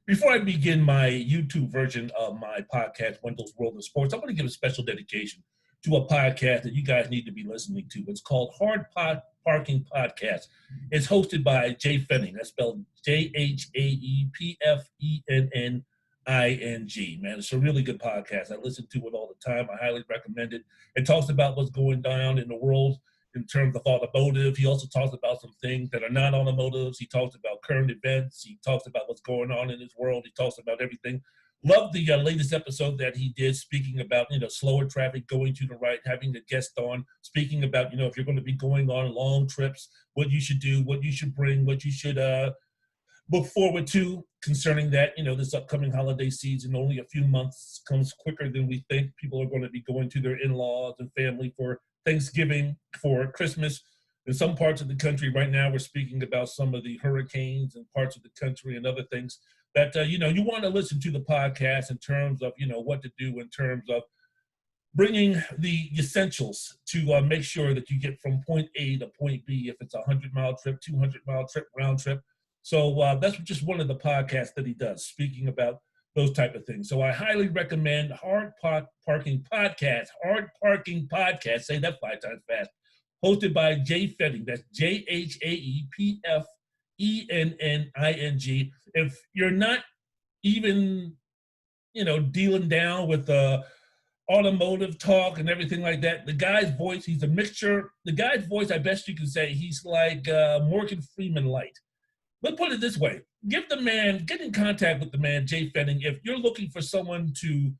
Before I begin my YouTube version of my podcast, Wendell's World of Sports, I want to give a special dedication to a podcast that you guys need to be listening to. It's called Parking Podcast. It's hosted by Jay Fenning. That's spelled JHAEPFENNING. Man, it's a really good podcast. I listen to it all the time. I highly recommend it. It talks about what's going down in the world in terms of automotive. He also talks about some things that are not automotives. He talks about current events. He talks about what's going on in his world. He talks about everything. Love the latest episode that he did speaking about, slower traffic, going to the right, having a guest on, speaking about, if you're going to be going on long trips, what you should do, what you should bring, what you should look forward to concerning that, this upcoming holiday season. Only a few months comes quicker than we think. People are going to be going to their in-laws and family for Thanksgiving, for Christmas. In some parts of the country right now, we're speaking about some of the hurricanes in parts of the country and other things that, you want to listen to the podcast in terms of, what to do in terms of bringing the essentials to make sure that you get from point A to point B, if it's a 100-mile trip, 200-mile trip, round trip. So that's just one of the podcasts that he does, speaking about those type of things. So I highly recommend Parking Podcast, say that 5 times fast, hosted by Jay Fenning. That's JHAEPFENNING. If you're not even, dealing down with the automotive talk and everything like that, the guy's voice, he's a mixture. The guy's voice, I best you can say, he's like Morgan Freeman light. Let's put it this way. Get in contact with the man, Jay Fenning, if you're looking for someone to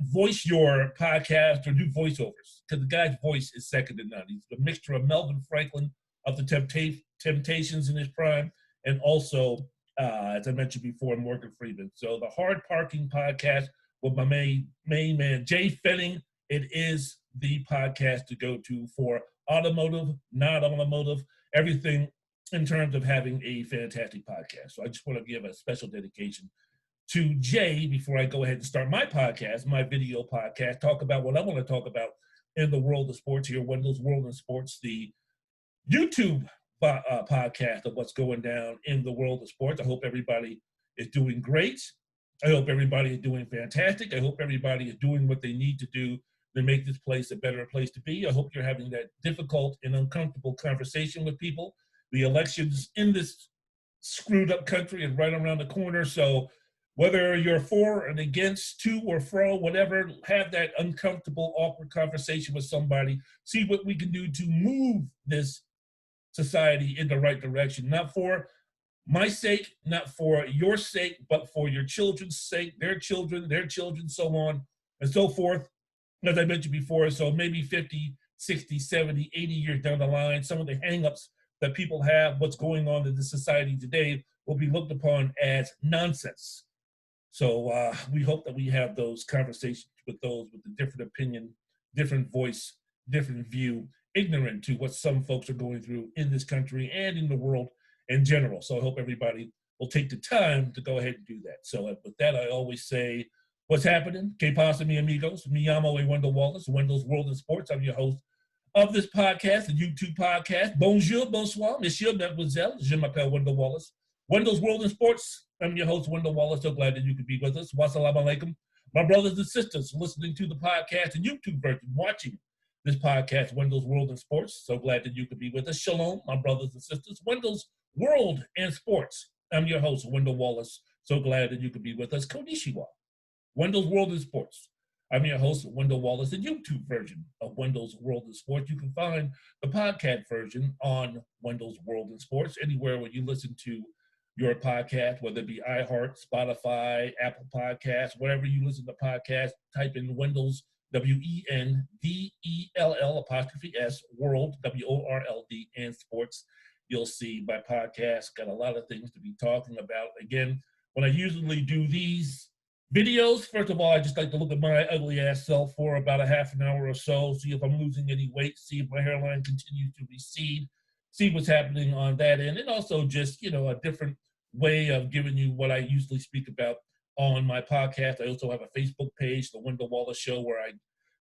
voice your podcast or do voiceovers, because the guy's voice is second to none. He's a mixture of Melvin Franklin of the Temptations in his prime, and also, as I mentioned before, Morgan Freeman. So the Hard Parking Podcast with my main man, Jay Fenning. It is the podcast to go to for automotive, not automotive, everything in terms of having a fantastic podcast. So I just want to give a special dedication to Jay before I go ahead and start my podcast, my video podcast, talk about what I want to talk about in the world of sports here, Wendell's World of Sports, the YouTube podcast of what's going down in the world of sports. I hope everybody is doing great. I hope everybody is doing fantastic. I hope everybody is doing what they need to do to make this place a better place to be. I hope you're having that difficult and uncomfortable conversation with people. The elections in this screwed up country is right around the corner. So whether you're for and against, to or fro, whatever, have that uncomfortable, awkward conversation with somebody. See what we can do to move this society in the right direction. Not for my sake, not for your sake, but for your children's sake, their children, so on and so forth. As I mentioned before, so maybe 50, 60, 70, 80 years down the line, some of the hangups that people have, what's going on in the society today, will be looked upon as nonsense. So we hope that we have those conversations with those with a different opinion, different voice, different view, ignorant to what some folks are going through in this country and in the world in general. So I hope everybody will take the time to go ahead and do that. So with that, I always say, what's happening? Que pasa, mi amigos? Mi llamo Wendell Wallace, Wendell's World of Sports. I'm your host of this podcast, the YouTube podcast. Bonjour, bonsoir, monsieur, mademoiselle. Je m'appelle Wendell Wallace. Wendell's World in Sports. I'm your host, Wendell Wallace. So glad that you could be with us. Wassalamu alaikum. My brothers and sisters listening to the podcast and YouTube version, watching this podcast, Wendell's World in Sports. So glad that you could be with us. Shalom, my brothers and sisters. Wendell's World in Sports. I'm your host, Wendell Wallace. So glad that you could be with us. Konnichiwa. Wendell's World in Sports. I'm your host, Wendell Wallace, the YouTube version of Wendell's World in Sports. You can find the podcast version on Wendell's World in Sports, anywhere where you listen to your podcast, whether it be iHeart, Spotify, Apple Podcasts, wherever you listen to podcasts, type in Wendell's, WENDELL''S, World, WORLD, and Sports. You'll see my podcast. Got a lot of things to be talking about. Again, when I usually do these videos, first of all, I just like to look at my ugly ass self for about a half an hour or so, see if I'm losing any weight, see if my hairline continues to recede, see what's happening on that end, and also just, a different way of giving you what I usually speak about on my podcast. I also have a Facebook page, The Wendell Wallace Show, where I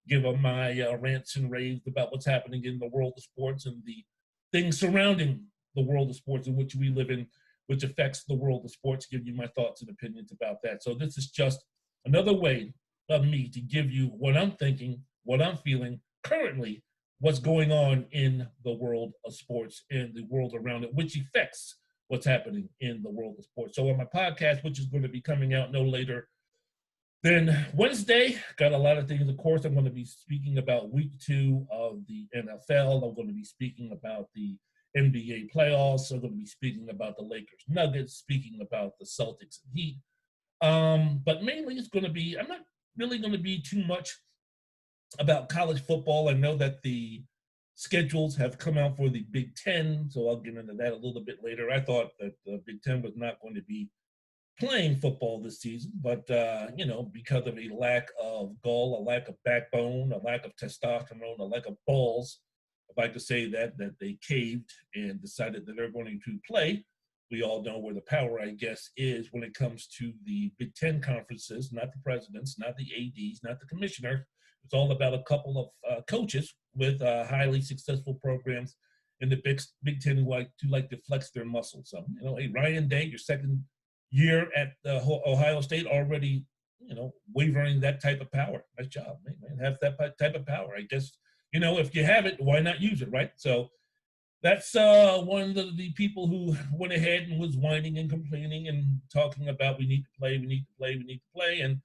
give them my rants and raves about what's happening in the world of sports and the things surrounding the world of sports in which we live in which affects the world of sports, give you my thoughts and opinions about that. So this is just another way of me to give you what I'm thinking, what I'm feeling currently, what's going on in the world of sports and the world around it, which affects what's happening in the world of sports. So on my podcast, which is going to be coming out no later than Wednesday, got a lot of things. Of course, I'm going to be speaking about week 2 of the NFL. I'm going to be speaking about the NBA playoffs. I'm going to be speaking about the Lakers Nuggets, speaking about the Celtics and Heat. But mainly it's going to be, I'm not really going to be too much about college football. I know that the schedules have come out for the Big Ten, so I'll get into that a little bit later. I thought that the Big Ten was not going to be playing football this season, but, because of a lack of gall, a lack of backbone, a lack of testosterone, a lack of balls, I'd like to say that they caved and decided that they're going to play. We all know where the power, I guess, is when it comes to the Big Ten conferences, not the presidents, not the ADs, not the commissioners. It's all about a couple of coaches with highly successful programs in the Big Ten who like to flex their muscles. So, hey, Ryan Day, your second year at Ohio State, already, wavering that type of power. Nice job, man. Have that type of power. I guess, if you have it, why not use it, right? So that's one of the people who went ahead and was whining and complaining and talking about we need to play, we need to play, we need to play. And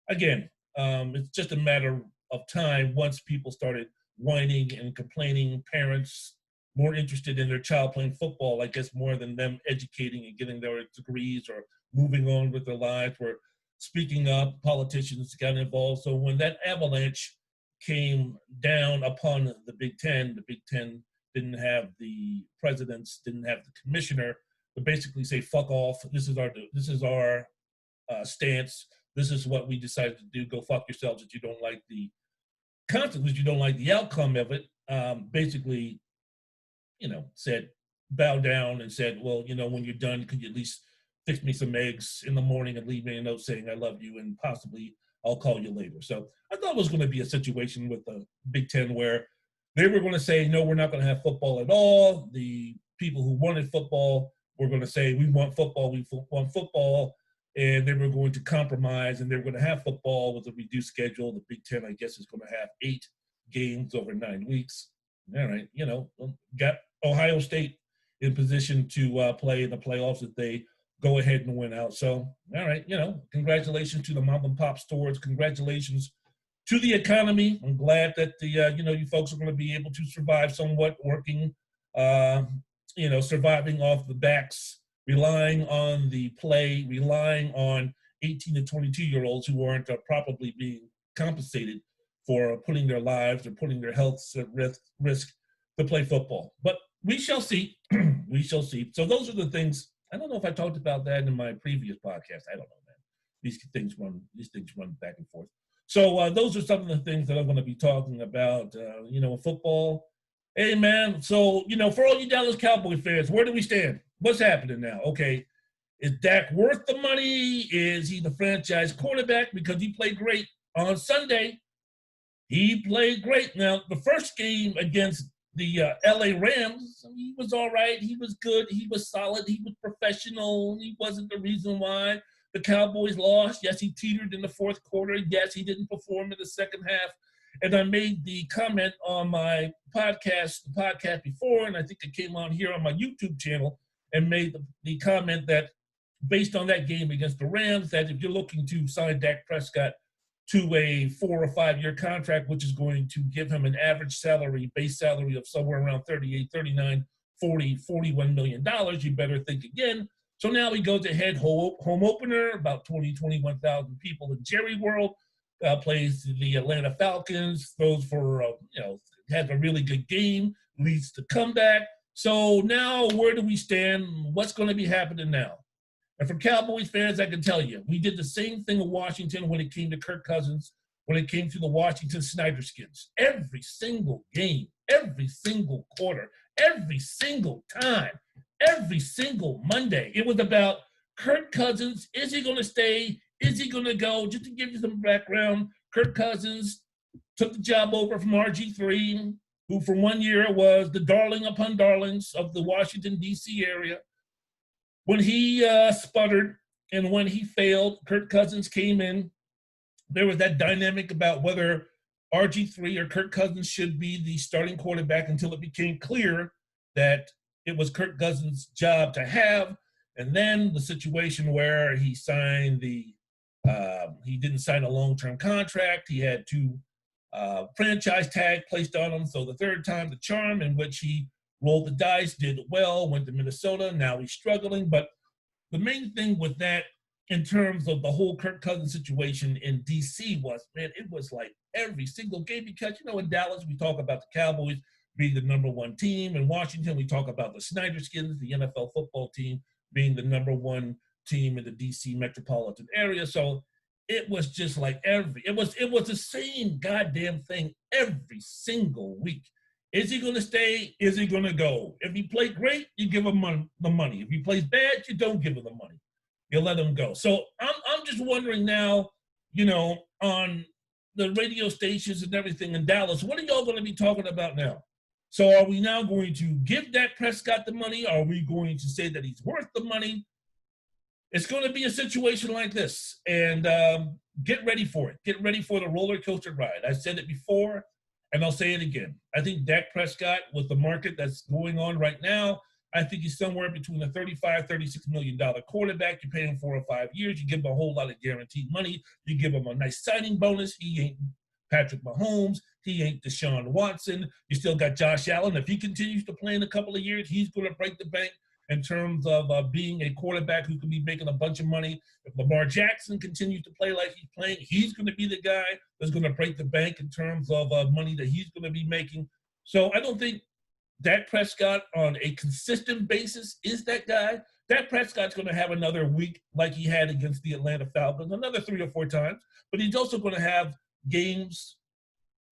again, it's just a matter of time once people started whining and complaining, parents more interested in their child playing football, I guess, more than them educating and getting their degrees or moving on with their lives, were speaking up, politicians got involved. So when that avalanche came down upon the Big Ten didn't have the presidents, didn't have the commissioner to basically say, fuck off, this is our stance, this is what we decided to do, go fuck yourselves if you don't like the consequences, you don't like the outcome of it. Basically, said, bow down and said, well, when you're done, could you at least fix me some eggs in the morning and leave me a note saying I love you and possibly I'll call you later. So I thought it was going to be a situation with the Big Ten where they were going to say, no, we're not going to have football at all. The people who wanted football were going to say, we want football, and they were going to compromise and they were going to have football with a reduced schedule. The Big Ten, I guess, is going to have 8 games over 9 weeks. All right, got Ohio State in position to play in the playoffs if they go ahead and win out. So, all right, congratulations to the mom and pop stores. Congratulations to the economy. I'm glad that you folks are going to be able to survive somewhat, working, surviving off the backs, relying on the play, relying on 18 to 22-year-olds who aren't properly being compensated for putting their lives or putting their health at risk to play football. But we shall see. We shall see. So those are the things. I don't know if I talked about that in my previous podcast. I don't know, man. These things run back and forth. So those are some of the things that I'm going to be talking about, football. Hey, man, so, for all you Dallas Cowboy fans, where do we stand? What's happening now? Okay, is Dak worth the money? Is he the franchise quarterback? Because he played great on Sunday. He played great. Now, the first game against the LA Rams, he was all right. He was good. He was solid. He was professional. He wasn't the reason why the Cowboys lost. Yes, he teetered in the fourth quarter. Yes, he didn't perform in the second half. And I made the comment on my podcast, the podcast before, and I think it came on here on my YouTube channel, and made the comment that based on that game against the Rams, that if you're looking to sign Dak Prescott to a 4 or 5 year contract, which is going to give him an average salary, base salary of somewhere around 38, 39, 40, $41 million, you better think again. So now he goes ahead, home opener, about 20, 21,000 people in Jerry World, plays the Atlanta Falcons, throws for, has a really good game, leads to comeback. So now where do we stand? What's going to be happening now? And for Cowboys fans, I can tell you, we did the same thing in Washington when it came to Kirk Cousins, when it came to the Washington Snyderskins. Every single game, every single quarter, every single time, every single Monday, it was about Kirk Cousins. Is he going to stay? Is he going to go? Just to give you some background, Kirk Cousins took the job over from RG3, who for 1 year was the darling upon darlings of the Washington, D.C. area. when he sputtered and when he failed, Kirk Cousins came in. There was that dynamic about whether RG3 or Kirk Cousins should be the starting quarterback until it became clear that it was Kirk Cousins' job to have. And then the situation where he signed he didn't sign a long-term contract. He had two franchise tag placed on him. So the third time, the charm in which he rolled the dice, did well, went to Minnesota. Now he's struggling. But the main thing with that in terms of the whole Kirk Cousins situation in DC was, man, it was like every single game because, in Dallas, we talk about the Cowboys being the number one team. In Washington, we talk about the Snyderskins, the NFL football team, being the number one team in the DC metropolitan area. So it was just like it was the same goddamn thing every single week. Is he going to stay? Is he going to go? If he played great, you give him the money. If he plays bad, you don't give him the money. You let him go. So I'm just wondering now, on the radio stations and everything in Dallas, what are y'all going to be talking about now? So are we now going to give Dak Prescott the money? Are we going to say that he's worth the money? It's going to be a situation like this. And get ready for it. Get ready for the roller coaster ride. I said it before, and I'll say it again. I think Dak Prescott, with the market that's going on right now, I think he's somewhere between a $35, $36 million quarterback. You pay him 4 or 5 years. You give him a whole lot of guaranteed money. You give him a nice signing bonus. He ain't Patrick Mahomes. He ain't Deshaun Watson. You still got Josh Allen. If he continues to play in a couple of years, he's going to break the bank in terms of being a quarterback who can be making a bunch of money. If Lamar Jackson continues to play like he's playing, he's going to be the guy that's going to break the bank in terms of money that he's going to be making. So I don't think Dak Prescott on a consistent basis is that guy. Dak Prescott's going to have another week like he had against the Atlanta Falcons, another 3 or 4 times, but he's also going to have games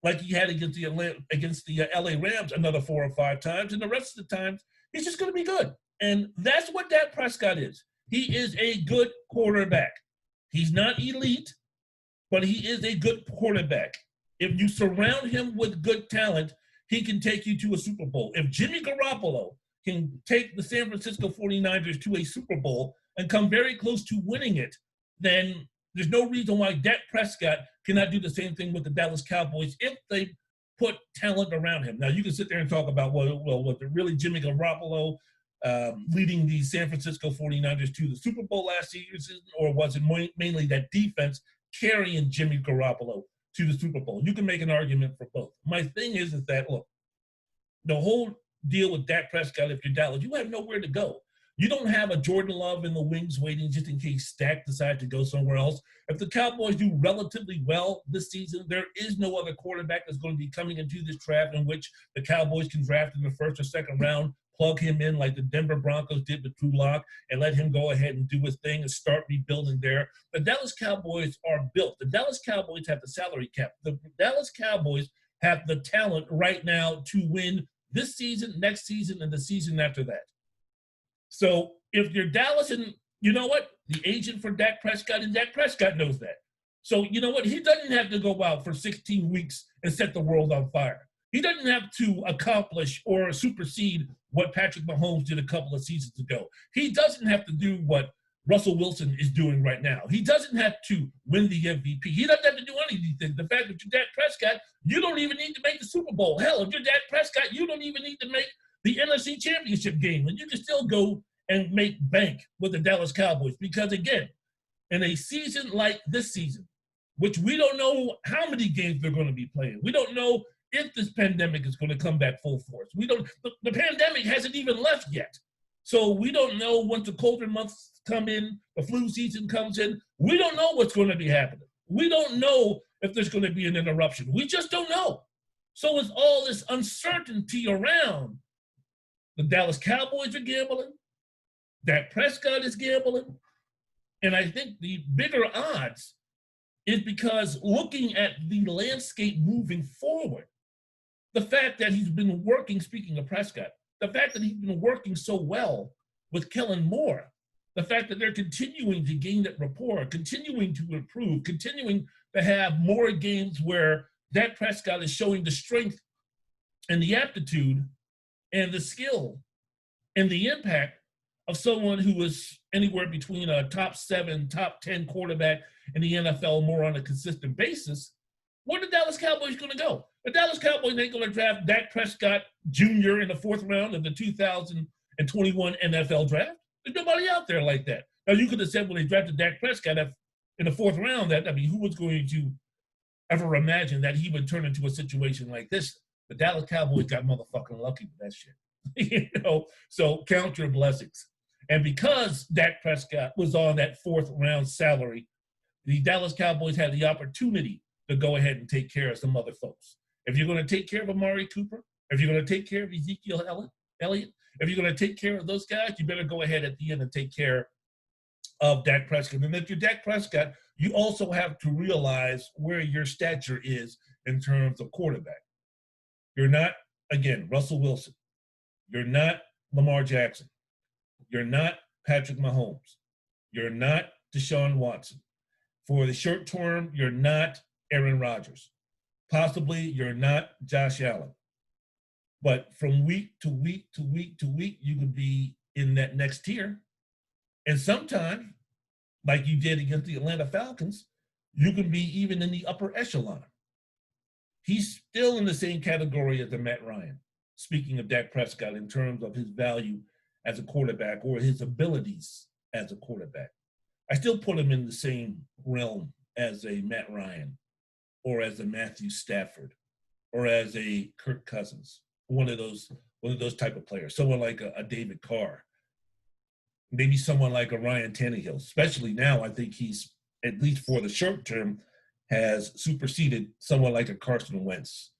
like he had against the LA Rams another 4 or 5 times, and the rest of the times he's just going to be good. And that's what Dak Prescott is. He is a good quarterback. He's not elite, but he is a good quarterback. If you surround him with good talent, he can take you to a Super Bowl. If Jimmy Garoppolo can take the San Francisco 49ers to a Super Bowl and come very close to winning it, then there's no reason why Dak Prescott cannot do the same thing with the Dallas Cowboys if they put talent around him. Now, you can sit there and talk about, was it really Jimmy Garoppolo leading the San Francisco 49ers to the Super Bowl last season, or was it mainly that defense carrying Jimmy Garoppolo to the Super Bowl? You can make an argument for both. My thing is that, look, the whole deal with Dak Prescott, if you're Dallas, you have nowhere to go. You don't have a Jordan Love in the wings waiting just in case Dak decides to go somewhere else. If the Cowboys do relatively well this season, there is no other quarterback that's going to be coming into this draft in which the Cowboys can draft in the first or second round, plug him in like the Denver Broncos did with Drew Lock, and let him go ahead and do his thing and start rebuilding there. The Dallas Cowboys are built. The Dallas Cowboys have the salary cap. The Dallas Cowboys have the talent right now to win this season, next season, and the season after that. So if you're Dallas, and you know what? The agent for Dak Prescott, and Dak Prescott knows that. So you know what? He doesn't have to go out for 16 weeks and set the world on fire. He doesn't have to accomplish or supersede what Patrick Mahomes did a couple of seasons ago. He doesn't have to do what Russell Wilson is doing right now. He doesn't have to win the MVP. He doesn't have to do any of these things. The fact that you're Dak Prescott, you don't even need to make the Super Bowl. Hell, if you're Dak Prescott, you don't even need to make the NFC Championship game. And you can still go and make bank with the Dallas Cowboys. Because, again, in a season like this season, which we don't know how many games they're going to be playing. We don't know if this pandemic is going to come back full force. The pandemic hasn't even left yet. So we don't know once the colder months come in, the flu season comes in. We don't know what's going to be happening. We don't know if there's going to be an interruption. We just don't know. So with all this uncertainty around, the Dallas Cowboys are gambling. Dak Prescott is gambling. And I think the bigger odds is because looking at the landscape moving forward, the fact that he's been working, speaking of Prescott, the fact that he's been working so well with Kellen Moore, the fact that they're continuing to gain that rapport, continuing to improve, continuing to have more games where Dak Prescott is showing the strength and the aptitude and the skill and the impact of someone who was anywhere between a top 7, top 10 quarterback in the NFL more on a consistent basis, where the Dallas Cowboys going to go? The Dallas Cowboys ain't going to draft Dak Prescott Jr. in the 4th round of the 2021 NFL draft. There's nobody out there like that. Now, you could have said when they drafted Dak Prescott in the 4th round that, I mean, who was going to ever imagine that he would turn into a situation like this? The Dallas Cowboys got motherfucking lucky with that shit. So count your blessings. And because Dak Prescott was on that 4th round salary, the Dallas Cowboys had the opportunity to go ahead and take care of some other folks. If you're going to take care of Amari Cooper, if you're going to take care of Ezekiel Elliott, if you're going to take care of those guys, you better go ahead at the end and take care of Dak Prescott. And if you're Dak Prescott, you also have to realize where your stature is in terms of quarterback. You're not, again, Russell Wilson. You're not Lamar Jackson. You're not Patrick Mahomes. You're not Deshaun Watson. For the short term, you're not Aaron Rodgers. Possibly you're not Josh Allen. But from week to week to week to week, you could be in that next tier. And sometimes, like you did against the Atlanta Falcons, you can be even in the upper echelon. He's still in the same category as the Matt Ryan, speaking of Dak Prescott in terms of his value as a quarterback or his abilities as a quarterback. I still put him in the same realm as a Matt Ryan or as a Matthew Stafford or as a Kirk Cousins, one of those type of players, someone like a David Carr, maybe someone like a Ryan Tannehill, especially now. I think he's, at least for the short term, has superseded someone like a Carson Wentz.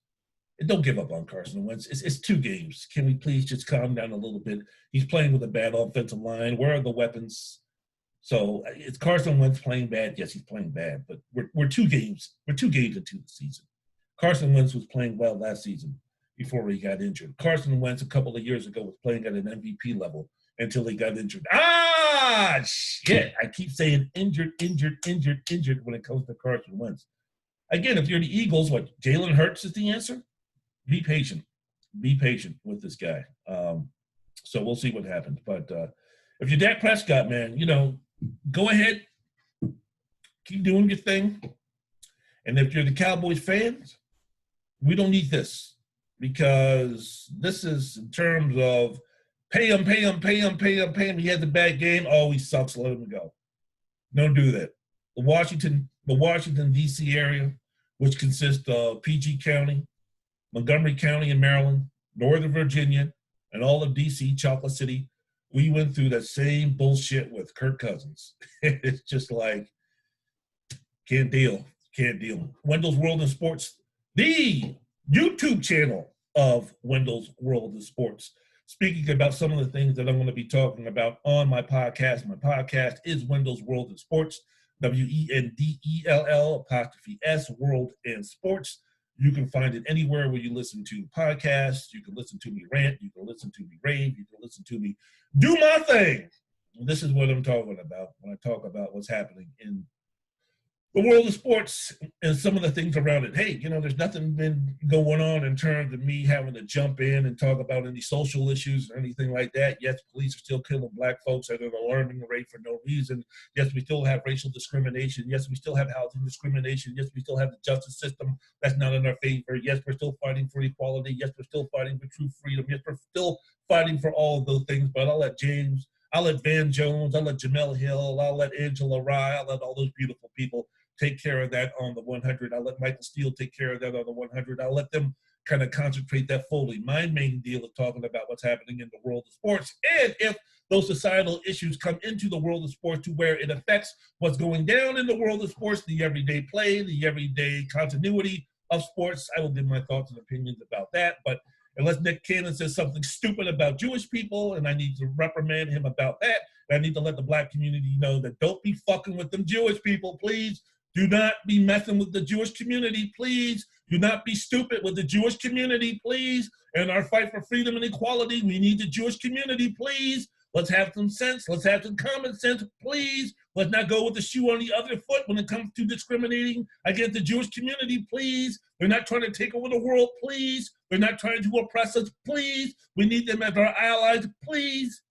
And don't give up on Carson Wentz. It's 2 games. Can we please just calm down a little bit? He's playing with a bad offensive line. Where are the weapons? So it's Carson Wentz playing bad. Yes, he's playing bad, but we're 2 games. We're 2 games into the season. Carson Wentz was playing well last season before he got injured. Carson Wentz a couple of years ago was playing at an MVP level until he got injured. Shit. I keep saying injured when it comes to Carson Wentz. Again, if you're the Eagles, what, Jalen Hurts is the answer? Be patient. Be patient with this guy. So we'll see what happens. But if you're Dak Prescott, man, go ahead, keep doing your thing. And if you're the Cowboys fans, we don't need this, because this is in terms of pay him. He has a bad game. Oh, he sucks. Let him go. Don't do that. The Washington, D.C. area, which consists of PG County, Montgomery County in Maryland, Northern Virginia, and all of D.C., Chocolate City, we went through that same bullshit with Kirk Cousins. It's just like, can't deal. Wendell's World in Sports, the YouTube channel of Wendell's World in Sports. Speaking about some of the things that I'm going to be talking about on my podcast. My podcast is Wendell's World in Sports, WENDELL_S, World in Sports. You can find it anywhere where you listen to podcasts. You can listen to me rant. You can listen to me rave. You can listen to me do my thing. This is what I'm talking about when I talk about what's happening in the world of sports and some of the things around it. Hey, there's nothing been going on in terms of me having to jump in and talk about any social issues or anything like that. Yes, police are still killing black folks at an alarming rate for no reason. Yes, we still have racial discrimination. Yes, we still have housing discrimination. Yes, we still have the justice system that's not in our favor. Yes, we're still fighting for equality. Yes, we're still fighting for true freedom. Yes, we're still fighting for all of those things. But I'll let Van Jones, I'll let Jamel Hill, I'll let Angela Rye, I'll let all those beautiful people take care of that on the 100. I'll let Michael Steele take care of that on the 100. I'll let them kind of concentrate that fully. My main deal is talking about what's happening in the world of sports. And if those societal issues come into the world of sports to where it affects what's going down in the world of sports, the everyday play, the everyday continuity of sports, I will give my thoughts and opinions about that. But unless Nick Cannon says something stupid about Jewish people, and I need to reprimand him about that, and I need to let the black community know that don't be fucking with them Jewish people, please. Do not be messing with the Jewish community, please. Do not be stupid with the Jewish community, please. In our fight for freedom and equality, we need the Jewish community, please. Let's have some sense. Let's have some common sense, please. Let's not go with the shoe on the other foot when it comes to discriminating against the Jewish community, please. They're not trying to take over the world, please. They're not trying to oppress us, please. We need them as our allies, please.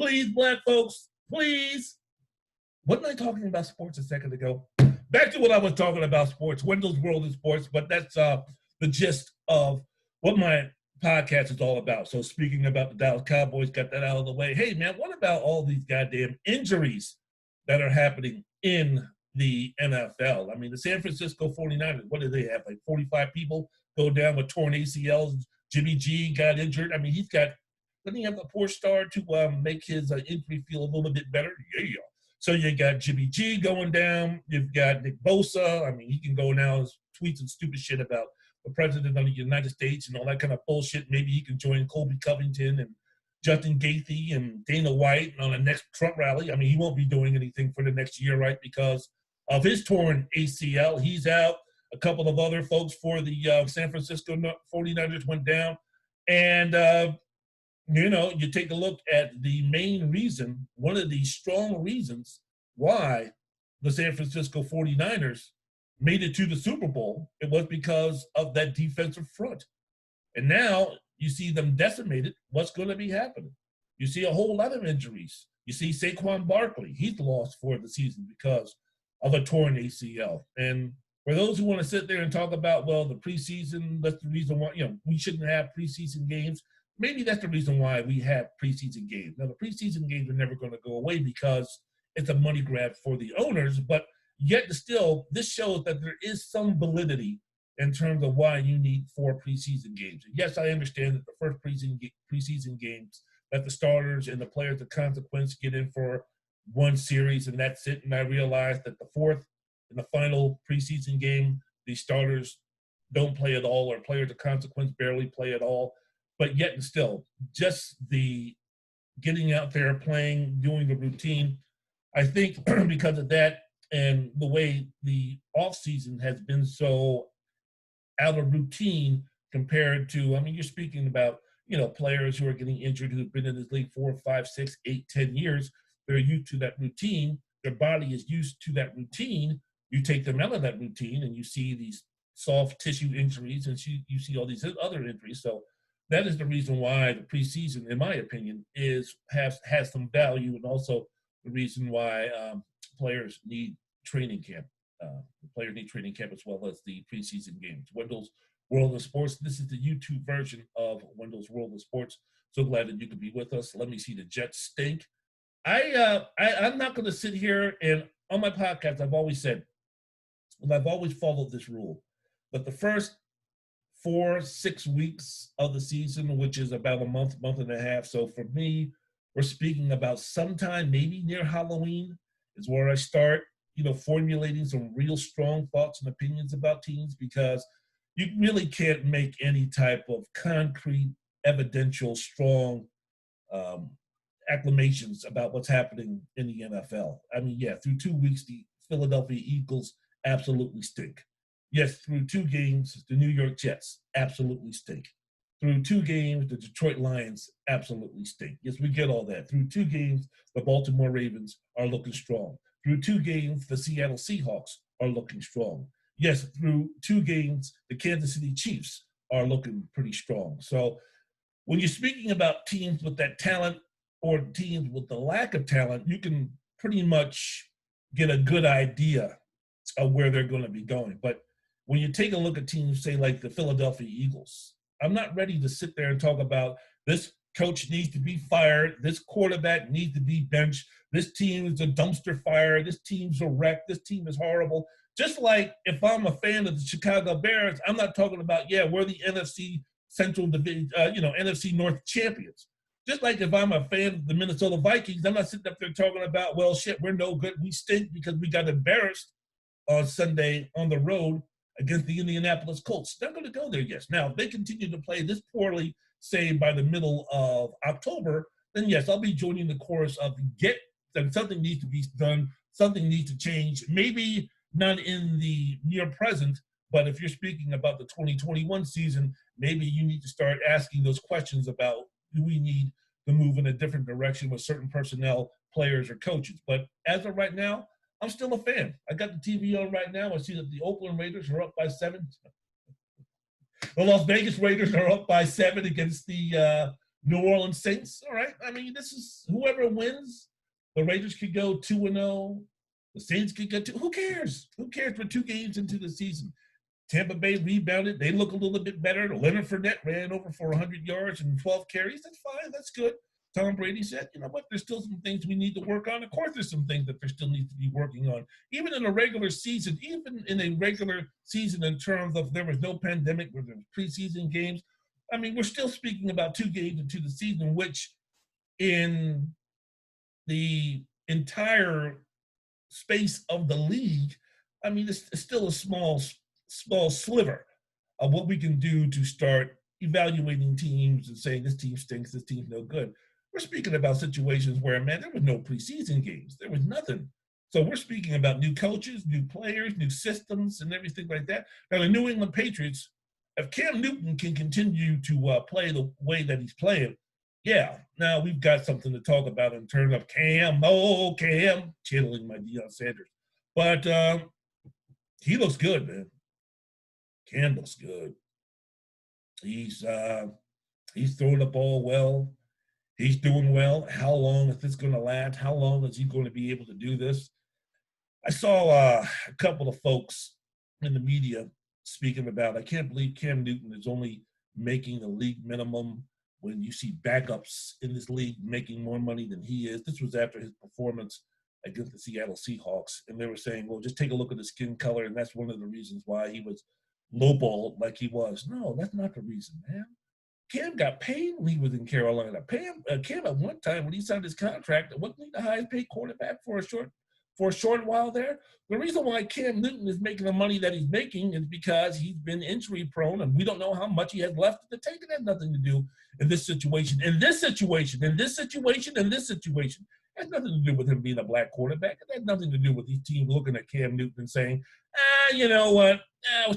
Please, black folks, please. Wasn't I talking about sports a second ago? Back to what I was talking about sports, Wendell's World in Sports, but that's the gist of what my podcast is all about. So speaking about the Dallas Cowboys, got that out of the way. Hey, man, what about all these goddamn injuries that are happening in the NFL? I mean, the San Francisco 49ers, what do they have? Like 45 people go down with torn ACLs. Jimmy G got injured. I mean, doesn't he have a poor star to make his injury feel a little bit better? Yeah. So you got Jimmy G going down. You've got Nick Bosa. I mean, he can go now and tweet some stupid shit about the president of the United States and all that kind of bullshit. Maybe he can join Colby Covington and Justin Gaethje and Dana White on the next Trump rally. I mean, he won't be doing anything for the next year, right, because of his torn ACL. He's out. A couple of other folks for the San Francisco 49ers went down. And you take a look at the main reason, one of the strong reasons why the San Francisco 49ers made it to the Super Bowl, it was because of that defensive front. And now you see them decimated. What's going to be happening? You see a whole lot of injuries. You see Saquon Barkley, he's lost for the season because of a torn ACL. And for those who want to sit there and talk about, well, the preseason, that's the reason why, we shouldn't have preseason games. Maybe that's the reason why we have preseason games. Now, the preseason games are never going to go away because it's a money grab for the owners, but yet still, this shows that there is some validity in terms of why you need 4 preseason games. And yes, I understand that the first preseason games, that the starters and the players of consequence get in for one series, and that's it. And I realized that the fourth and the final preseason game, the starters don't play at all, or players of consequence barely play at all. But yet and still, just the getting out there, playing, doing the routine, I think because of that and the way the offseason has been so out of routine compared to, I mean, you're speaking about, players who are getting injured who've been in this league 4, 5, 6, 8, 10 years. They're used to that routine. Their body is used to that routine. You take them out of that routine and you see these soft tissue injuries and you see all these other injuries. So that is the reason why the preseason, in my opinion, has some value, and also the reason why players need training camp. The players need training camp as well as the preseason games. Wendell's World of Sports. This is the YouTube version of Wendell's World of Sports. So glad that you could be with us. Let me see the Jets stink. I'm not going to sit here and on my podcast, I've always said, and I've always followed this rule, that the first 4-6 weeks of the season, which is about a month and a half. So for me, we're speaking about sometime maybe near Halloween is where I start, formulating some real strong thoughts and opinions about teams, because you really can't make any type of concrete, evidential, strong acclamations about what's happening in the NFL. I mean, yeah, through 2 weeks, the Philadelphia Eagles absolutely stink. Yes, through 2 games, the New York Jets absolutely stink. Through 2 games, the Detroit Lions absolutely stink. Yes, we get all that. Through 2 games, the Baltimore Ravens are looking strong. Through 2 games, the Seattle Seahawks are looking strong. Yes, through 2 games, the Kansas City Chiefs are looking pretty strong. So when you're speaking about teams with that talent or teams with the lack of talent, you can pretty much get a good idea of where they're going to be going. But when you take a look at teams, say, like the Philadelphia Eagles, I'm not ready to sit there and talk about this coach needs to be fired, this quarterback needs to be benched, this team is a dumpster fire, this team's a wreck, this team is horrible. Just like if I'm a fan of the Chicago Bears, I'm not talking about, we're the NFC Central Division, NFC North champions. Just like if I'm a fan of the Minnesota Vikings, I'm not sitting up there talking about, well, shit, we're no good, we stink because we got embarrassed on Sunday on the road against the Indianapolis Colts. They're going to go there, yes. Now, if they continue to play this poorly, say by the middle of October, then yes, I'll be joining the chorus of that something needs to be done, something needs to change. Maybe not in the near present, but if you're speaking about the 2021 season, maybe you need to start asking those questions about, do we need to move in a different direction with certain personnel, players, or coaches? But as of right now, I'm still a fan. I got the TV on right now. I see that the Oakland Raiders are up by 7. The Las Vegas Raiders are up by 7 against the New Orleans Saints, all right. I mean, this is whoever wins. The Raiders could go 2-0. The Saints could get 2. Who cares? Who cares? We're 2 games into the season. Tampa Bay rebounded. They look a little bit better. Leonard Fournette ran over for 100 yards and 12 carries. That's fine. That's good. Tom Brady said, you know what, there's still some things we need to work on. Of course, there's some things that there still needs to be working on. Even in a regular season, in terms of there was no pandemic, where there was preseason games, I mean, we're still speaking about 2 games into the season, which in the entire space of the league, I mean, it's still a small sliver of what we can do to start evaluating teams and saying this team stinks, this team's no good. We're speaking about situations where, man, there was no preseason games. There was nothing. So we're speaking about new coaches, new players, new systems, and everything like that. Now, the New England Patriots, if Cam Newton can continue to play the way that he's playing, yeah, now we've got something to talk about in terms of Cam, channeling my Deion Sanders. But he looks good, man. Cam looks good. He's throwing the ball well. He's doing well. How long is this going to last? How long is he going to be able to do this? I saw a couple of folks in the media speaking about, I can't believe Cam Newton is only making the league minimum when you see backups in this league making more money than he is. This was after his performance against the Seattle Seahawks. And they were saying, well, just take a look at his skin color, and that's one of the reasons why he was lowballed like he was. No, that's not the reason, man. Cam got paid when he was in Carolina. Cam at one time when he signed his contract, wasn't he the highest paid quarterback for a short while there? The reason why Cam Newton is making the money that he's making is because he's been injury prone, and we don't know how much he has left in the tank. It has nothing to do in this situation. It has nothing to do with him being a black quarterback. It has nothing to do with these teams looking at Cam Newton and saying, you know what,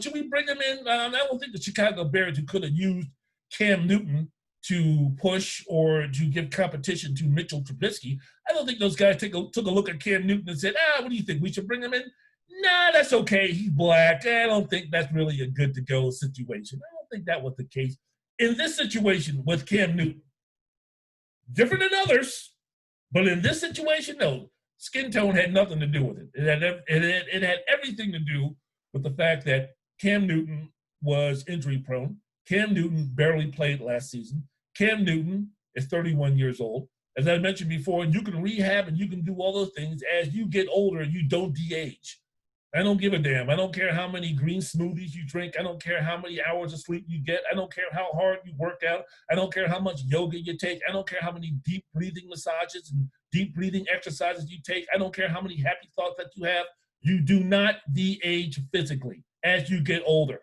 should we bring him in? I don't think the Chicago Bears, who could have used Cam Newton to push or to give competition to Mitchell Trubisky, I don't think those guys took a look at Cam Newton and said, what do you think? We should bring him in? Nah, that's okay. He's black. I don't think that's really a good to go situation. I don't think that was the case in this situation with Cam Newton. Different than others, but in this situation, no. Skin tone had nothing to do with it. It had everything to do with the fact that Cam Newton was injury prone. Cam Newton barely played last season. Cam Newton is 31 years old. As I mentioned before, you can rehab and you can do all those things. As you get older, you don't de-age. I don't give a damn. I don't care how many green smoothies you drink. I don't care how many hours of sleep you get. I don't care how hard you work out. I don't care how much yoga you take. I don't care how many deep breathing massages and deep breathing exercises you take. I don't care how many happy thoughts that you have. You do not de-age physically as you get older.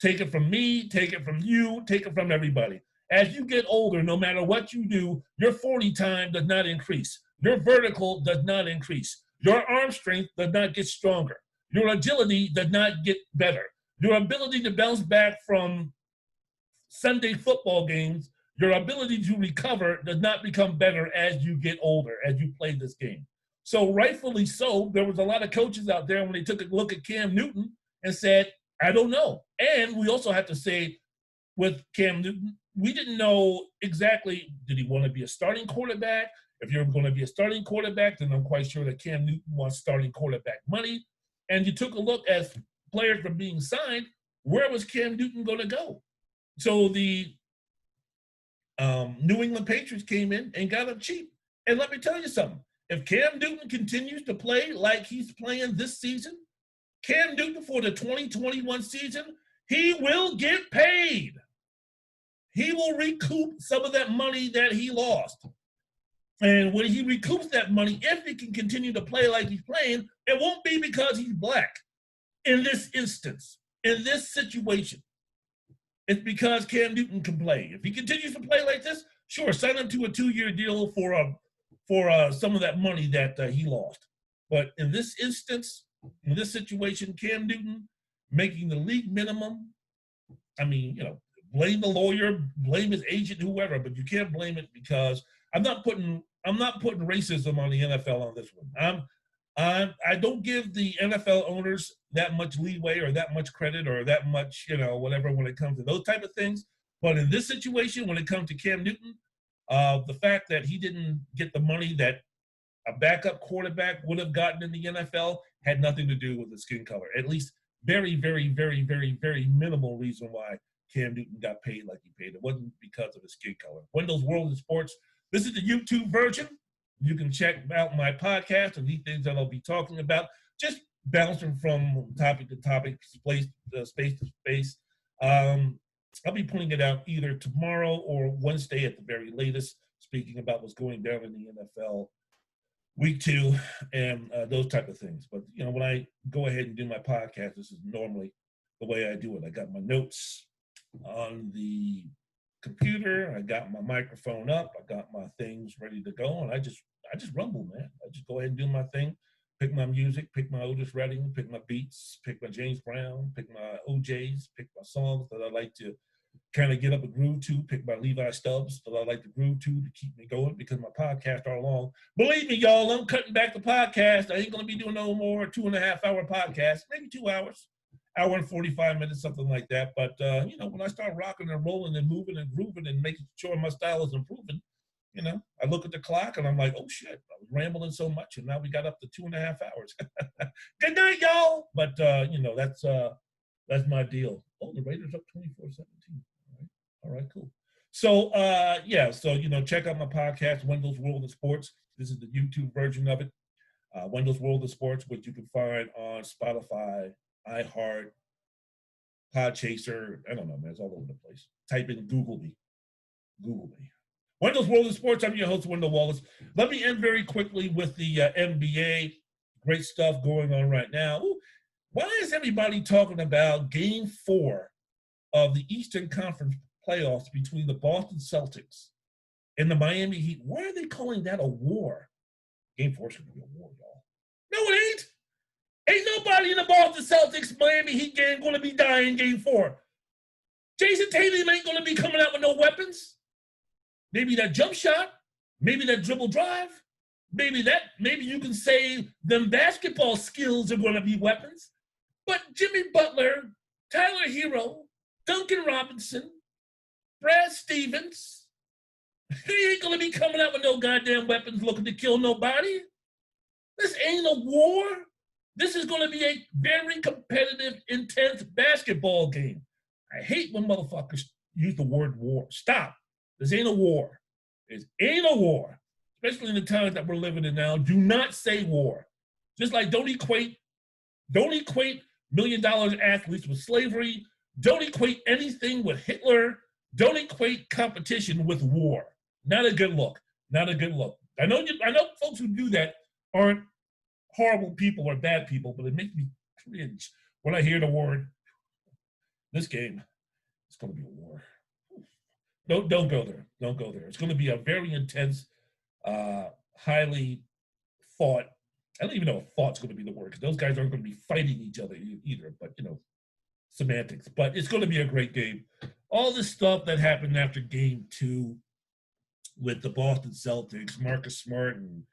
Take it from me, take it from you, take it from everybody. As you get older, no matter what you do, your 40 time does not increase. Your vertical does not increase. Your arm strength does not get stronger. Your agility does not get better. Your ability to bounce back from Sunday football games, your ability to recover does not become better as you get older, as you play this game. So rightfully so, there was a lot of coaches out there when they took a look at Cam Newton and said, I don't know. And we also have to say with Cam Newton, we didn't know exactly, did he want to be a starting quarterback? If you're going to be a starting quarterback, then I'm quite sure that Cam Newton wants starting quarterback money. And you took a look at players from being signed, where was Cam Newton going to go? So the New England Patriots came in and got him cheap. And let me tell you something. If Cam Newton continues to play like he's playing this season, Cam Newton for the 2021 season, he will get paid. He will recoup some of that money that he lost. And when he recoups that money, if he can continue to play like he's playing, it won't be because he's black. In this instance, in this situation, it's because Cam Newton can play. If he continues to play like this, sure, sign him to a 2-year deal for some of that money that he lost. But in this instance, in this situation, Cam Newton making the league minimum, I mean, blame the lawyer, blame his agent, whoever, but you can't blame it because I'm not putting racism on the NFL on this one. I don't give the NFL owners that much leeway or that much credit or that much, whatever when it comes to those type of things. But in this situation, when it comes to Cam Newton, the fact that he didn't get the money that a backup quarterback would have gotten in the NFL had nothing to do with the skin color. At least very, very, very, very, very minimal reason why Cam Newton got paid like he paid. It wasn't because of his skin color. Wendell's World of Sports. This is the YouTube version. You can check out my podcast and the things that I'll be talking about. Just bouncing from topic to topic, space to space. I'll be putting it out either tomorrow or Wednesday at the very latest, speaking about what's going down in the NFL week 2 and those type of things. But, you know, when I go ahead and do my podcast, this is normally the way I do it. I got my notes on the computer. I got my microphone up. I got my things ready to go. And I just rumble, man. I just go ahead and do my thing. Pick my music, pick my Otis Redding, pick my beats, pick my James Brown, pick my OJs, pick my songs that I like to kind of get up a groove to, pick my Levi Stubbs that I like to groove to keep me going because my podcasts are long. Believe me, y'all, I'm cutting back the podcast. I ain't going to be doing no more 2.5-hour podcasts, maybe 2 hours, hour and 45 minutes, something like that. But, you know, when I start rocking and rolling and moving and grooving and making sure my style is improving, you know, I look at the clock and I'm like, oh, shit, I was rambling so much and now we got up to 2.5 hours. Good night, y'all. But, you know, that's my deal. Oh, the Raiders up 24-17. All right, cool. So, yeah, so, you know, check out my podcast, Wendell's World of Sports. This is the YouTube version of it. Wendell's World of Sports, which you can find on Spotify, iHeart, Podchaser. I don't know, man. It's all over the place. Type in Google me. Wendell's World of Sports. I'm your host, Wendell Wallace. Let me end very quickly with the NBA. Great stuff going on right now. Ooh, why is everybody talking about Game 4 of the Eastern Conference playoffs between the Boston Celtics and the Miami Heat? Why are they calling that a war? Game 4 should be a war, y'all. No, it ain't. Ain't nobody in the Boston Celtics Miami Heat game going to be dying Game 4. Jason Tatum ain't going to be coming out with no weapons. Maybe that jump shot, maybe that dribble drive, maybe you can say them basketball skills are going to be weapons. But Jimmy Butler, Tyler Hero, Duncan Robinson, Brad Stevens, he ain't going to be coming out with no goddamn weapons looking to kill nobody. This ain't a war. This is going to be a very competitive, intense basketball game. I hate when motherfuckers use the word war. Stop. This ain't a war. This ain't a war. Especially in the times that we're living in now. Do not say war. Just like don't equate $1 million athletes with slavery. Don't equate anything with Hitler. Don't equate competition with war. Not a good look. Not a good look. I know folks who do that aren't horrible people or bad people, but it makes me cringe when I hear the word, this game, it's going to be a war. Don't go there. Don't go there. It's going to be a very intense, highly fought. I don't even know if thought's going to be the word because those guys aren't going to be fighting each other either. But you know, semantics. But it's going to be a great game. All this stuff that happened after Game 2 with the Boston Celtics, Marcus Smart and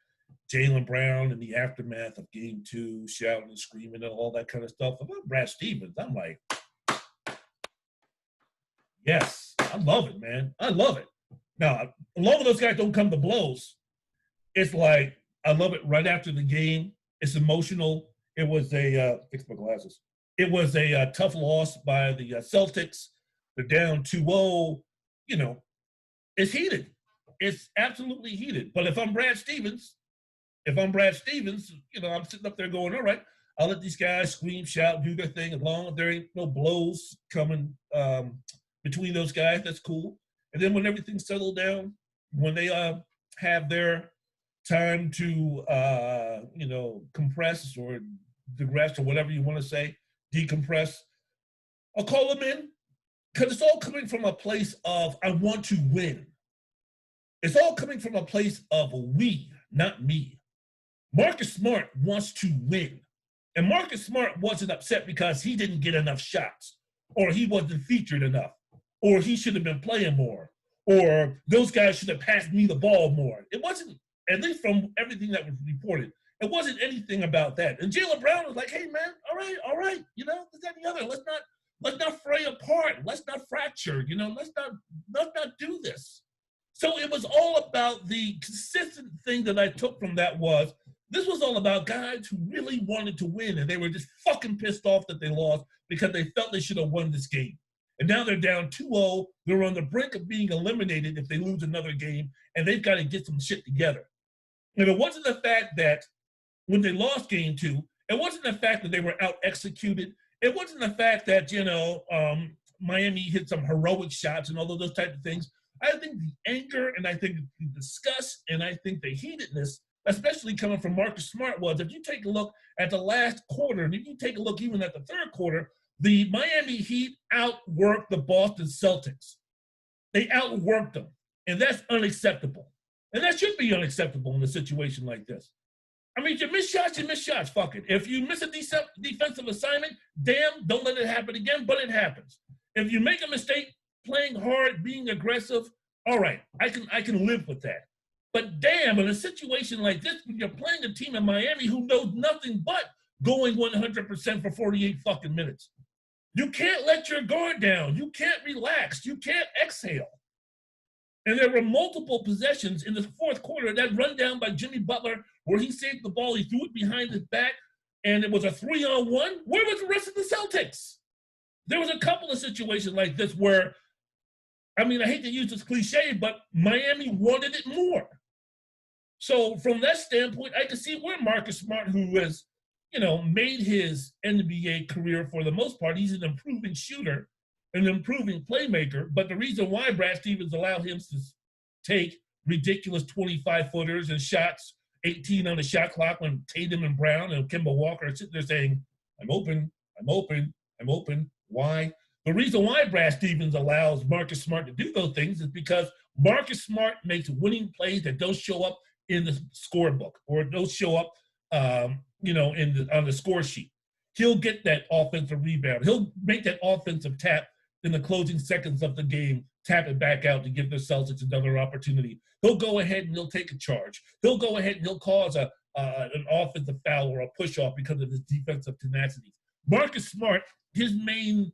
Jaylen Brown in the aftermath of Game 2, shouting and screaming and all that kind of stuff. About Brad Stevens, I'm like, yes, I love it, man. I love it. Now, a lot of those guys don't come to blows. It's like, I love it right after the game. It's emotional. It was fix my glasses. It was a tough loss by the Celtics. They're down 2-0. You know, it's heated. It's absolutely heated. But if I'm Brad Stevens, you know, I'm sitting up there going, all right, I'll let these guys scream, shout, do their thing. As long as there ain't no blows coming between those guys, that's cool. And then when everything's settled down, when they have their time to, you know, compress or digress or whatever you want to say, decompress, I'll call them in because it's all coming from a place of I want to win. It's all coming from a place of we, not me. Marcus Smart wants to win. And Marcus Smart wasn't upset because he didn't get enough shots or he wasn't featured enough or he should have been playing more or those guys should have passed me the ball more. It wasn't, at least from everything that was reported, it wasn't anything about that. And Jaylen Brown was like, hey, man, all right, you know, this, that, and the other. Let's not fray apart. Let's not fracture. Let's not do this. So it was all about the consistent thing that I took from that was this was all about guys who really wanted to win, and they were just fucking pissed off that they lost because they felt they should have won this game. And now they're down 2-0. They're on the brink of being eliminated if they lose another game, and they've got to get some shit together. And it wasn't the fact that when they lost game 2, it wasn't the fact that they were out executed. It wasn't the fact that, Miami hit some heroic shots and all of those type of things. I think the anger and I think the disgust and I think the heatedness, especially coming from Marcus Smart, was if you take a look at the last quarter, and if you take a look even at the third quarter, the Miami Heat outworked the Boston Celtics. They outworked them, and that's unacceptable. And that should be unacceptable in a situation like this. I mean, you miss shots, fuck it. If you miss a defensive assignment, damn, don't let it happen again, but it happens. If you make a mistake, playing hard, being aggressive, all right, I can live with that. But damn, in a situation like this, when you're playing a team in Miami who knows nothing but going 100% for 48 fucking minutes, you can't let your guard down. You can't relax. You can't exhale. And there were multiple possessions in the fourth quarter, that run down by Jimmy Butler where he saved the ball, he threw it behind his back, and it was a 3-on-1. Where was the rest of the Celtics? There was a couple of situations like this where, I mean, I hate to use this cliche, but Miami wanted it more. So from that standpoint, I can see where Marcus Smart, who has, made his NBA career for the most part, he's an improving shooter, an improving playmaker. But the reason why Brad Stevens allowed him to take ridiculous 25-footers and shots, 18 on the shot clock when Tatum and Brown and Kemba Walker are sitting there saying, I'm open, I'm open, I'm open. Why? The reason why Brad Stevens allows Marcus Smart to do those things is because Marcus Smart makes winning plays that don't show up in the scorebook or don't show up, on the score sheet. He'll get that offensive rebound. He'll make that offensive tap in the closing seconds of the game, tap it back out to give the Celtics another opportunity. He'll go ahead and he'll take a charge. He'll go ahead and he'll cause an offensive foul or a push-off because of his defensive tenacity. Marcus Smart, his main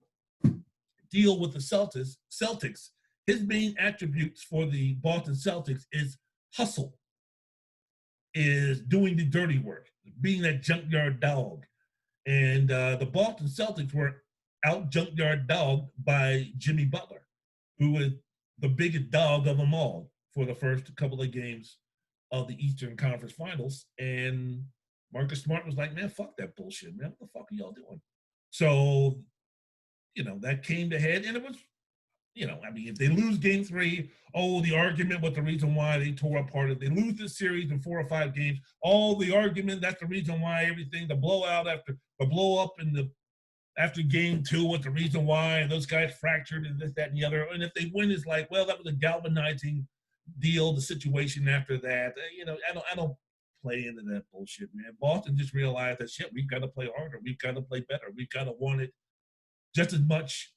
deal with the Celtics, his main attributes for the Boston Celtics is hustle, is doing the dirty work, being that junkyard dog. And the Boston Celtics were out junkyard dogged by Jimmy Butler, who was the biggest dog of them all for the first couple of games of the Eastern Conference Finals. And Marcus Smart was like, man, fuck that bullshit, man. What the fuck are y'all doing? So, that came to head, and it was, if they lose game 3, the argument was the reason why they tore apart. If they lose this series in 4 or 5 games, the argument, that's the reason why everything, the blowout after the blow up after game 2 was the reason why those guys fractured and this, that, and the other. And if they win, it's like, well, that was a galvanizing deal, the situation after that. I don't play into that bullshit, man. Boston just realized that shit, we've got to play harder. We've got to play better. We've got to want it just as much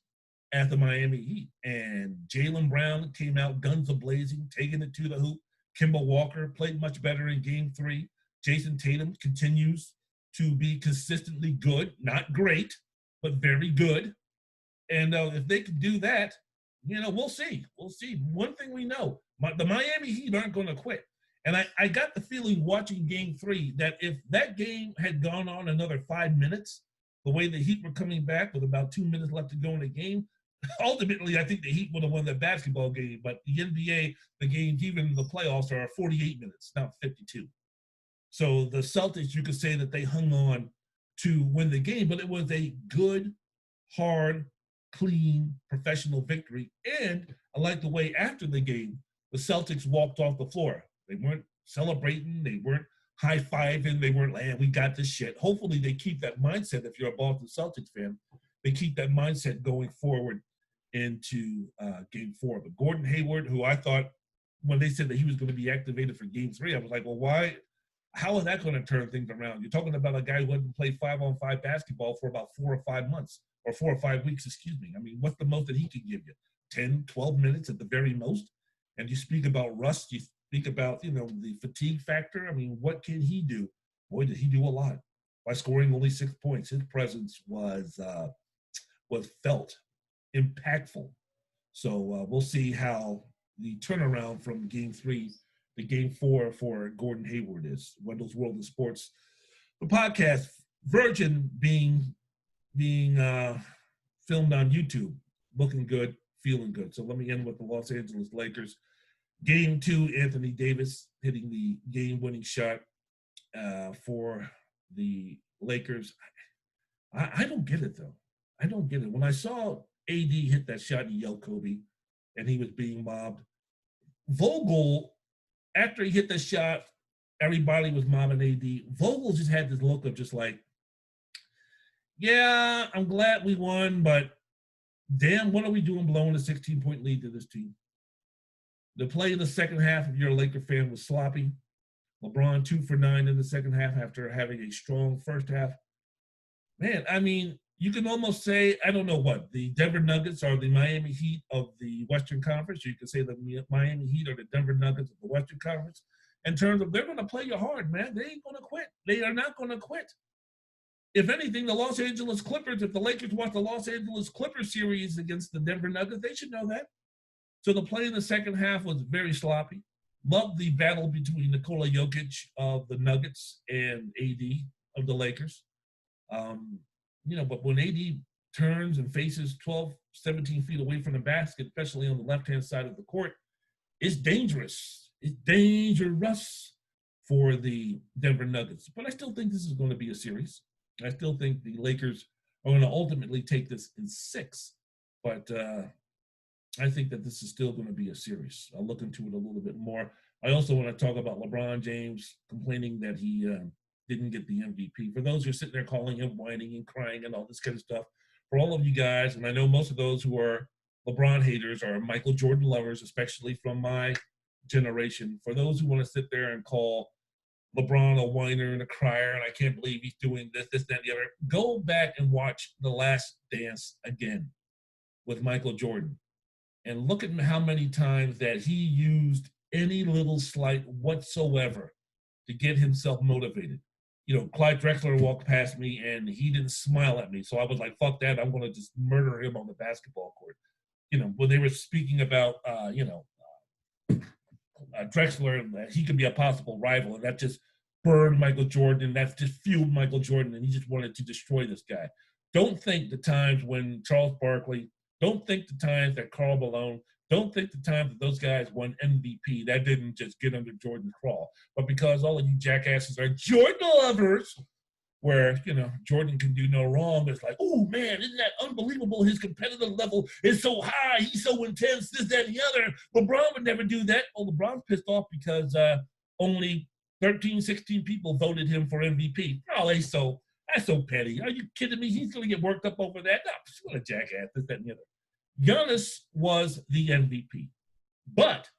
as the Miami Heat. And Jaylen Brown came out guns a-blazing, taking it to the hoop. Kemba Walker played much better in game 3. Jason Tatum continues to be consistently good, not great, but very good. And if they can do that, we'll see. We'll see. One thing we know, the Miami Heat aren't going to quit. And I got the feeling watching game 3 that if that game had gone on another 5 minutes, the way the Heat were coming back with about 2 minutes left to go in the game, ultimately I think the Heat would have won that basketball game. But the NBA, the games, even the playoffs, are 48 minutes, not 52. So the Celtics, you could say that they hung on to win the game, but it was a good, hard, clean, professional victory. And I like the way after the game, the Celtics walked off the floor. They weren't celebrating. They weren't high-fiving. They weren't like, we got this shit. Hopefully they keep that mindset. If you're a Boston Celtics fan, they keep that mindset going forward into game 4. But Gordon Hayward, who I thought when they said that he was going to be activated for game 3, I was like, well, why? How is that going to turn things around? You're talking about a guy who hadn't played 5-on-5 basketball for about 4 or 5 months, or 4 or 5 weeks, excuse me. I mean, what's the most that he can give you? 10, 12 minutes at the very most? And you speak about rust, you speak about, the fatigue factor. I mean, what can he do? Boy, did he do a lot by scoring only 6 points. His presence was was felt, impactful. So we'll see how the turnaround from Game 3 to Game 4 for Gordon Hayward is. Wendell's World of Sports, the podcast version being filmed on YouTube, looking good, feeling good. So let me end with the Los Angeles Lakers. Game 2, Anthony Davis hitting the game-winning shot for the Lakers. I don't get it, though. I don't get it. When I saw AD hit that shot, he yelled Kobe, and he was being mobbed. Vogel, after he hit the shot, everybody was mobbing AD. Vogel just had this look of just like, yeah, I'm glad we won, but damn, what are we doing blowing a 16-point lead to this team? The play in the second half, if you're a Laker fan, was sloppy. LeBron 2 for 9 in the second half after having a strong first half. Man, I mean, you can almost say, I don't know what, the Denver Nuggets are the Miami Heat of the Western Conference. You can say the Miami Heat are the Denver Nuggets of the Western Conference in terms of they're going to play you hard, man. They ain't going to quit. They are not going to quit. If anything, the Los Angeles Clippers, if the Lakers watch the Los Angeles Clippers series against the Denver Nuggets, they should know that. So the play in the second half was very sloppy. Loved the battle between Nikola Jokic of the Nuggets and AD of the Lakers. But when AD turns and faces 12, 17 feet away from the basket, especially on the left-hand side of the court, it's dangerous. It's dangerous for the Denver Nuggets. But I still think this is going to be a series. I still think the Lakers are going to ultimately take this in 6. But I think that this is still going to be a series. I'll look into it a little bit more. I also want to talk about LeBron James complaining that he didn't get the MVP. For those who are sitting there calling him whining and crying and all this kind of stuff, for all of you guys, and I know most of those who are LeBron haters are Michael Jordan lovers, especially from my generation. For those who want to sit there and call LeBron a whiner and a crier, and I can't believe he's doing this, that, and the other, go back and watch The Last Dance again with Michael Jordan. And look at how many times that he used any little slight whatsoever to get himself motivated. Clyde Drexler walked past me and he didn't smile at me. So I was like, fuck that. I'm going to just murder him on the basketball court. When they were speaking about, Drexler, that he could be a possible rival, and that just burned Michael Jordan, and that's just fueled Michael Jordan, and he just wanted to destroy this guy. Don't think the times when Charles Barkley, don't think the times that Karl Malone, don't think the times that those guys won MVP. That didn't just get under Jordan's crawl, but because all of you jackasses are Jordan lovers, where Jordan can do no wrong. It's like, oh man, isn't that unbelievable? His competitive level is so high. He's so intense. This, that, and the other. LeBron would never do that. Well, LeBron's pissed off because only 13, 16 people voted him for MVP. Oh, that's so petty. Are you kidding me? He's going to get worked up over that. No, what a jackass. This, that, and the other. Giannis was the MVP, but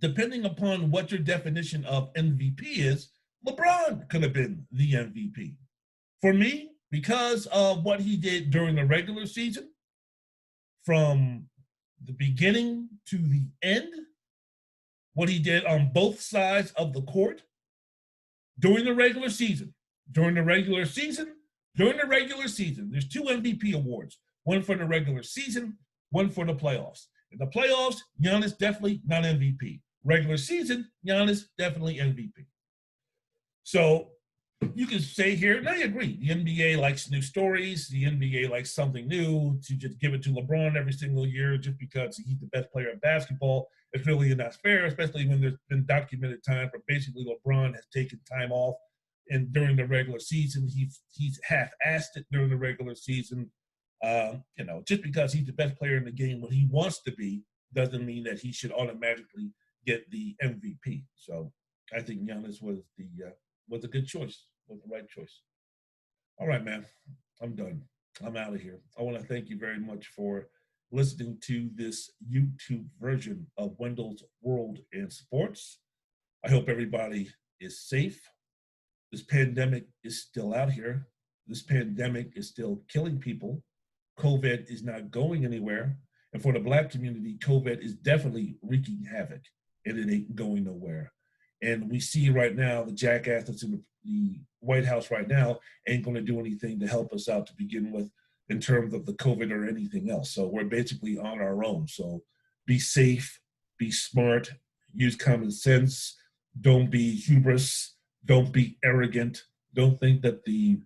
depending upon what your definition of MVP is, LeBron could have been the MVP. For me, because of what he did during the regular season, from the beginning to the end, what he did on both sides of the court during the regular season. There's two MVP awards, one for the regular season, one for the playoffs. In the playoffs, Giannis definitely not MVP. Regular season, Giannis definitely MVP. So you can say here, and I agree, the NBA likes new stories. The NBA likes something new. To just give it to LeBron every single year just because he's the best player in basketball, it's really not fair, especially when there's been documented times where basically LeBron has taken time off, and during the regular season, he's half-assed it during the regular season. Just because he's the best player in the game when he wants to be doesn't mean that he should automatically get the MVP. So I think Giannis was a good choice, was the right choice. All right, man, I'm done. I'm out of here. I want to thank you very much for listening to this YouTube version of Wendell's World in Sports. I hope everybody is safe. This pandemic is still out here. This pandemic is still killing people. COVID is not going anywhere. And for the Black community, COVID is definitely wreaking havoc, and it ain't going nowhere. And we see right now the jackass that's in the White House right now ain't going to do anything to help us out to begin with. in terms of the COVID or anything else. So we're basically on our own. So be safe, be smart, use common sense, don't be hubris, don't be arrogant, don't think that the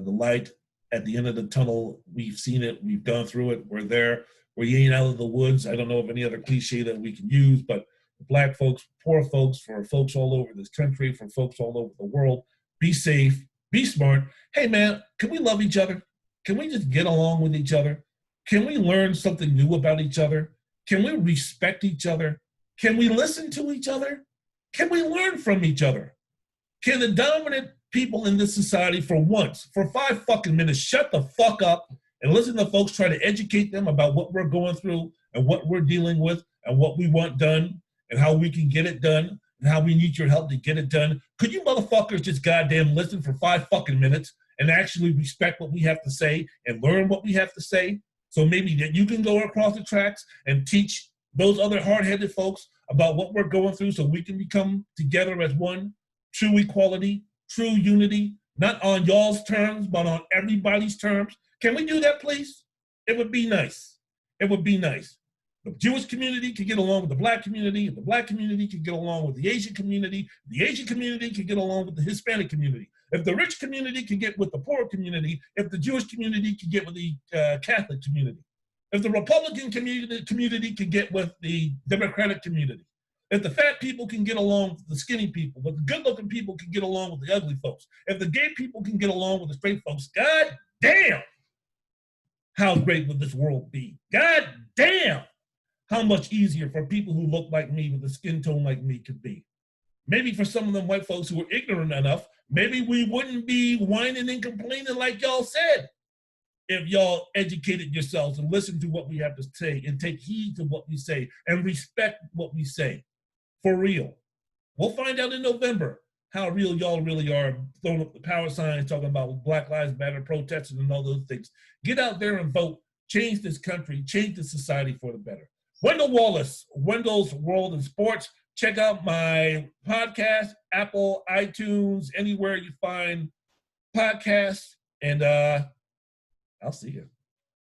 light at the end of the tunnel, we've seen it, we've gone through it, we're there, we ain't out of the woods. I don't know of any other cliche that we can use, but Black folks, poor folks, for folks all over this country, for folks all over the world, be safe, be smart. Hey man, can we love each other? Can we just get along with each other? Can we learn something new about each other? Can we respect each other? Can we listen to each other? Can we learn from each other? Can the dominant people in this society for once, for 5 fucking minutes, shut the fuck up and listen to folks try to educate them about what we're going through and what we're dealing with and what we want done and how we can get it done and how we need your help to get it done? Could you motherfuckers just goddamn listen for 5 fucking minutes and actually respect what we have to say and learn what we have to say? So maybe that you can go across the tracks and teach those other hard-headed folks about what we're going through so we can become together as one. True equality, true unity, not on y'all's terms, but on everybody's terms. Can we do that, please? It would be nice. It would be nice. The Jewish community can get along with the Black community, and the Black community can get along with the Asian community community can get along with the Hispanic community. If the rich community can get with the poor community, if the Jewish community can get with the Catholic community, if the Republican community can get with the Democratic community, if the fat people can get along with the skinny people, if the good-looking people can get along with the ugly folks, if the gay people can get along with the straight folks, god damn, how great would this world be? God damn, how much easier for people who look like me with a skin tone like me could be. Maybe for some of them white folks who are ignorant enough, maybe we wouldn't be whining and complaining like y'all said if y'all educated yourselves and listened to what we have to say and take heed to what we say and respect what we say. For real. We'll find out in November how real y'all really are, throwing up the power signs, talking about Black Lives Matter, protesting and all those things. Get out there and vote. Change this country, change this society for the better. Wendell Wallace, Wendell's World in Sports. Check out my podcast, Apple, iTunes, anywhere you find podcasts, and I'll see you.